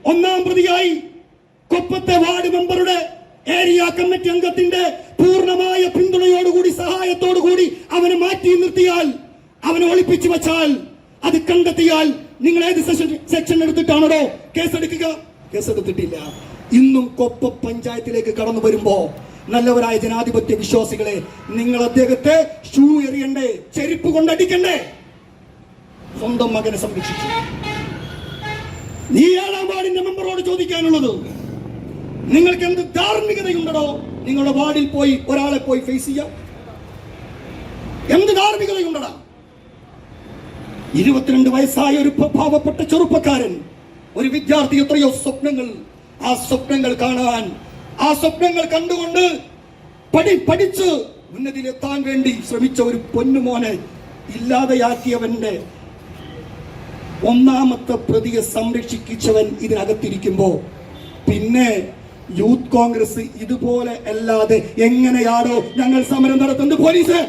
ഒന്നാം പ്രതിയായി കൊപ്പത്തെ ward മെമ്പറുടെ area committee അംഗത്തിന്റെ പൂർണ്ണമായ പിന്തുണയോടുകൂടി സഹായത്തോടുകൂടി അവനെ മാറ്റി നിർത്തിയാൽ, അവനെ ഒളിപ്പിച്ചു വച്ചാൽ, അത് കണ്ടെത്തിയാൽ നിങ്ങൾ ഏത് സെക്ഷൻ എടുത്തിട്ടാണോ കേസെടുക്കുക? കേസെടുത്തിട്ടില്ല. ഇന്നും കൊപ്പ പഞ്ചായത്തിലേക്ക് കടന്നു വരുമ്പോ നല്ലവരായ ജനാധിപത്യ വിശ്വാസികളെ, നിങ്ങൾ അദ്ദേഹത്തെ ഷൂ എറിയണ്ടേ, ചെരുപ്പ് കൊണ്ടടിക്കണ്ടേ? സ്വന്തം മകനെ സംരക്ഷിച്ചു. നീ 7ാം വാർഡിന്റെ മെമ്പറോട് ചോദിക്കാനുള്ളത്, നിങ്ങൾക്ക് എന്ത് ധാർമ്മികതയുണ്ടോ നിങ്ങളുടെ വാർഡിൽ പോയി ഒരാളെ പോയി ഫേസ് ചെയ്യാം? എന്ത് ധാർമ്മികതയുണ്ടടാ? 22 വയസ്സായ ഒരു പാവപ്പെട്ട ചെറുപ്പക്കാരൻ, ഒരു വിദ്യാർത്ഥി, എത്രയോ സ്വപ്നങ്ങൾ, ആ സ്വപ്നങ്ങൾ കാണാൻ, ആ സ്വപ്നങ്ങൾ കണ്ടുകൊണ്ട് പഠിച്ച് ഉന്നതിയിലെത്താൻ വേണ്ടി ശ്രമിച്ച ഒരു പൊന്നുമോനെ ഇല്ലാതെയാക്കിയവന്റെ ഒന്നാമത്തെ പ്രതിയെ സംരക്ഷിച്ചവൻ ഇതിനകത്തിരിക്കുമ്പോ പിന്നെ യൂത്ത് കോൺഗ്രസ് ഇതുപോലെ അല്ലാതെ എങ്ങനെയാണോ ഞങ്ങൾ സമരം നടത്തുന്നത്? പോലീസ്